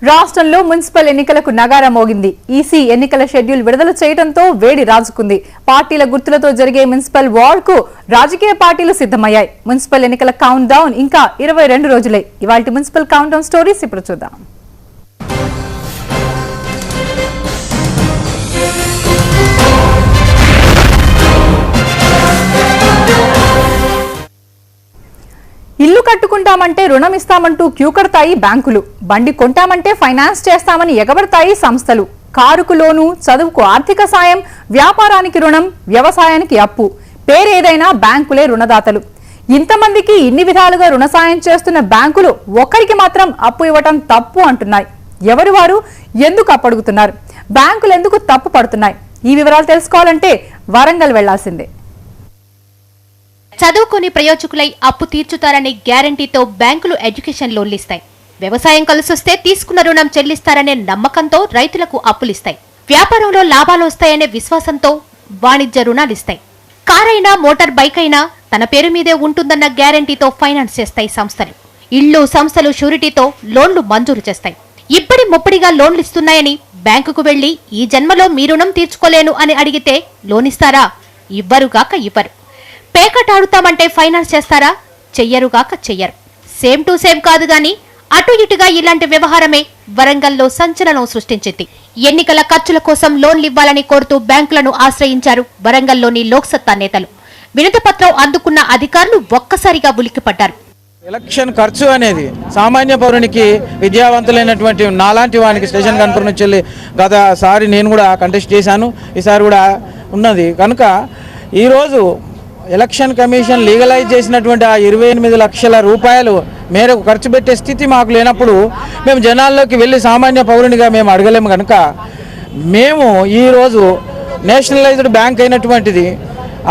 రాష్ట్రంలో మున్సిపల్ ఎన్నికలకు నగారా మోగింది. ఈసీ ఎన్నికల షెడ్యూల్ విడుదల చేయడంతో వేడి రాజుకుంది. పార్టీల గుర్తులతో జరిగే మున్సిపల్ వార్డ్ కు రాజకీయ పార్టీలు సిద్ధమయ్యాయి. మున్సిపల్ ఎన్నికల కౌంట్ డౌన్ ఇంకా 22 రోజులే. ఇవాల్టి మున్సిపల్ కౌంట్ డౌన్ స్టోరీస్ ఇప్పుడు చూద్దాం. ఇల్లు కట్టుకుంటామంటే రుణం ఇస్తామంటూ క్యూ కడతాయి బ్యాంకులు. బండి కొంటామంటే ఫైనాన్స్ చేస్తామని ఎగబడతాయి సంస్థలు. కారుకు లోను, చదువుకు ఆర్థిక సాయం, వ్యాపారానికి రుణం, వ్యవసాయానికి అప్పు. పేరేదైనా బ్యాంకులే రుణదాతలు. ఇంతమందికి ఇన్ని విధాలుగా రుణ సాయం చేస్తున్న బ్యాంకులు ఒక్కరికి మాత్రం అప్పు ఇవ్వటం తప్పు అంటున్నాయి. ఎవరు వారు? ఎందుకు అప్పడుగుతున్నారు? బ్యాంకులు ఎందుకు తప్పు పడుతున్నాయి? ఈ వివరాలు తెలుసుకోవాలంటే వరంగల్ వెళ్లాల్సిందే. చదువుకొని ప్రయోజకులై అప్పు తీర్చుతారనే గ్యారంటీతో బ్యాంకులు ఎడ్యుకేషన్ లోన్లు ఇస్తాయి. వ్యవసాయం కలిసొస్తే తీసుకున్న రుణం చెల్లిస్తారనే నమ్మకంతో రైతులకు అప్పులిస్తాయి. వ్యాపారంలో లాభాలు వస్తాయనే విశ్వాసంతో వాణిజ్య రుణాలిస్తాయి. కారైనా మోటార్ బైక్ అయినా తన పేరు మీదే ఉంటుందన్న గ్యారంటీతో ఫైనాన్స్ చేస్తాయి సంస్థలు. ఇళ్లు, సంస్థలు షూరిటీతో లోన్లు మంజూరు చేస్తాయి. ఇప్పటి ముప్పడిగా లోన్లు ఇస్తున్నాయని బ్యాంకుకు వెళ్లి ఈ జన్మలో మీ రుణం తీర్చుకోలేను అని అడిగితే లోనిస్తారా? ఇవ్వరుగాక ఇవ్వరు. పేకటాడుతామంటే ఫైనాన్స్ చేస్తారా? చెయ్యరుగాక చెయ్యరు. సేమ్ టు సేమ్ కాదు గాని అటు ఇటుగా ఇలాంటి వ్యవహారమే వరంగల్లో సంచలనం సృష్టించింది. ఎన్నికల ఖర్చుల కోసం లోన్లు ఇవ్వాలని కోరుతూ బ్యాంకులను ఆశ్రయించారు వరంగల్లోని లోక్సత్తా నేతలు. వినతి పత్రం అందుకున్న అధికారులు ఒక్కసారిగా ఉలిక్కిపడ్డారు. ఎలక్షన్ ఖర్చు అనేది సామాన్య పౌరునికి, విద్యావంతులైనటువంటి నాలాంటి వానికి స్టేషన్ కనుపూర్ నుంచి వెళ్ళి గతసారి నేను కూడా కంటెస్ట్ చేశాను, ఈసారి కూడా ఉన్నది కనుక ఈరోజు ఎలక్షన్ కమిషన్ లీగలైజ్ చేసినటువంటి ఆ 28 లక్షల రూపాయలు మేరకు ఖర్చు పెట్టే స్థితి మాకు లేనప్పుడు మేము జనాల్లోకి వెళ్ళి సామాన్య పౌరునిగా మేము అడగలేము. కనుక మేము ఈరోజు నేషనలైజ్డ్ బ్యాంక్ అయినటువంటిది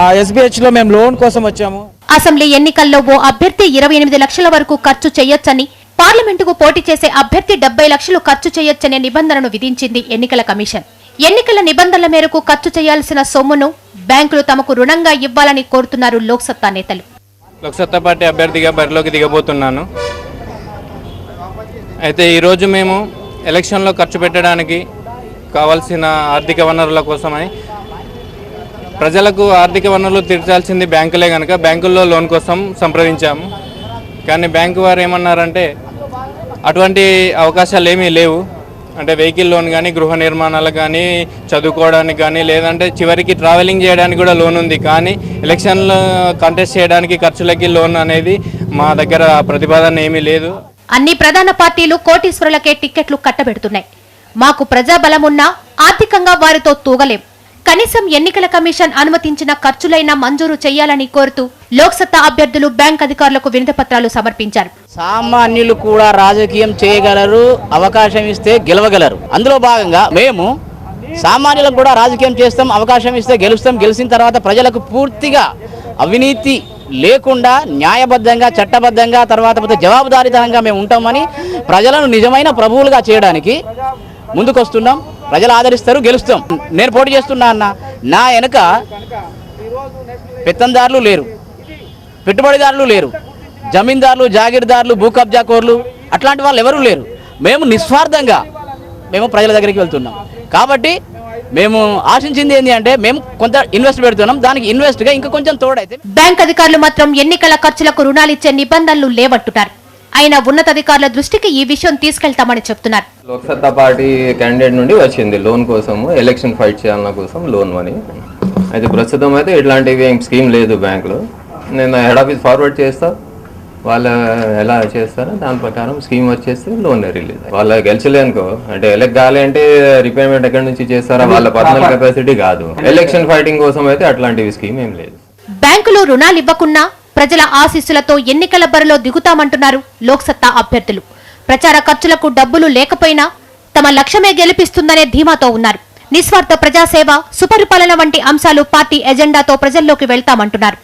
ఆ SBHలో మేము లోన్ కోసం వచ్చాము. అసెంబ్లీ ఎన్నికల్లో ఓ అభ్యర్థి 28 లక్షల వరకు ఖర్చు చేయొచ్చని, పార్లమెంటుకు పోటీ చేసే అభ్యర్థి 70 లక్షలు ఖర్చు చేయొచ్చనే నిబంధనను విధించింది ఎన్నికల కమిషన్. ఎన్నికల నిబంధనల మేరకు ఖర్చు చేయాల్సిన సొమ్మును బ్యాంకులు తమకు రుణంగా ఇవ్వాలని కోరుతున్నారు లోక్సత్తా నేతలు. లోక్సత్తా పార్టీ అభ్యర్థిగా బరిలోకి దిగబోతున్నాను. అయితే ఈరోజు మేము ఎలక్షన్లో ఖర్చు పెట్టడానికి కావాల్సిన ఆర్థిక వనరుల కోసమని, ప్రజలకు ఆర్థిక వనరులు తీర్చాల్సింది బ్యాంకులే కనుక బ్యాంకుల్లో లోన్ కోసం సంప్రదించాము. కానీ బ్యాంకు వారు ఏమన్నారంటే అటువంటి అవకాశాలు ఏమీ లేవు. అంటే వెహికల్ లోన్ కానీ, గృహ నిర్మాణాలు కానీ, చదువుకోవడానికి కానీ, లేదంటే చివరికి ట్రావెలింగ్ చేయడానికి కూడా లోన్ ఉంది. కానీ ఎలక్షన్లో కంటెస్ట్ చేయడానికి ఖర్చులకి లోన్ అనేది మా దగ్గర ప్రతిపాదన ఏమీ లేదు. అన్ని ప్రధాన పార్టీలు కోటీశ్వరులకే టిక్కెట్లు కట్టబెడుతున్నాయి. మాకు ప్రజాబలం ఉన్నా ఆర్థికంగా వారితో తూగలేం. కనీసం ఎన్నికల కమిషన్ అనుమతించిన ఖర్చులైనా మంజూరు చేయాలని కోరుతూ లోక్సత్తా అభ్యర్థులు బ్యాంక్ అధికారులకు వినతి పత్రాలు సమర్పించారు. సామాన్యులు కూడా రాజకీయం చేయగలరు, అవకాశం ఇస్తే గెలవగలరు. అందులో భాగంగా మేము సామాన్యులకు కూడా రాజకీయం చేస్తాం, అవకాశం ఇస్తే గెలుస్తాం. గెలిచిన తర్వాత ప్రజలకు పూర్తిగా అవినీతి లేకుండా న్యాయబద్ధంగా, చట్టబద్ధంగా, తర్వాత జవాబుదారీతనంగా మేము ఉంటామని ప్రజలను నిజమైన ప్రభువులుగా చేయడానికి ముందుకొస్తున్నాం. ప్రజలు ఆదరిస్తారు, గెలుస్తాం. నేను పోటీ చేస్తున్నా అన్న, నా వెనుక పెత్తందారులు లేరు, పెట్టుబడిదారులు లేరు, జమీందారులు, జాగీర్దారులు, భూ కబ్జాకోర్లు అట్లాంటి వాళ్ళు ఎవరూ లేరు. మేము నిస్వార్థంగా మేము ప్రజల దగ్గరికి వెళ్తున్నాం. కాబట్టి మేము ఆశించింది ఏంటి అంటే మేము కొంత ఇన్వెస్ట్ పెడుతున్నాం, దానికి ఇన్వెస్ట్గా ఇంకా కొంచెం తోడైతే. బ్యాంక్ అధికారులు మాత్రం ఎన్నికల ఖర్చులకు రుణాలిచ్చే నిబంధనలు లేవంటున్నారు. అయినా ఉన్నతాధికారుల దృష్టికి ఈ విషయం తీసుకెళ్తామని చెప్తున్నారు. లోక్సత్తా పార్టీ క్యాండిడేట్ నుండి వచ్చింది లోన్ కోసము, ఎలక్షన్ ఫైట్ చేయాలన్న కోసం లోన్ అని. అయితే ప్రస్తుతం అయితే ఇట్లాంటివి ఏం స్కీమ్ లేదు బ్యాంకులో. నేను హెడ్ ఆఫీస్ ఫార్వర్డ్ చేస్తా, వాళ్ళు ఎలా చేస్తారో దాని ప్రకారం స్కీమ్ వచ్చేస్తే లోన్ రిలీజ్. వాళ్ళ గెలిచలేనుకో అంటే ఎలక్ట్ కావాలి అంటే రిపేమెంట్ ఎక్కడి నుంచి చేస్తారా, వాళ్ళ పర్సనల్ కెపాసిటీ కాదు. ఎలక్షన్ ఫైటింగ్ కోసం అయితే అట్లాంటివి స్కీమ్ ఏం లేదు. బ్యాంకులు రుణాలు ఇవ్వకున్నా ప్రజల ఆశీస్సులతో ఎన్నికల బరిలో దిగుతామంటున్నారు లోక్సత్తా అభ్యర్థులు. ప్రచార ఖర్చులకు డబ్బులు లేకపోయినా తమ లక్ష్యమే గెలిపిస్తుందనే ధీమాతో ఉన్నారు. నిస్వార్థ ప్రజాసేవ, సుపరిపాలన వంటి అంశాలు పార్టీ ఎజెండాతో ప్రజల్లోకి వెళ్తామంటున్నారు.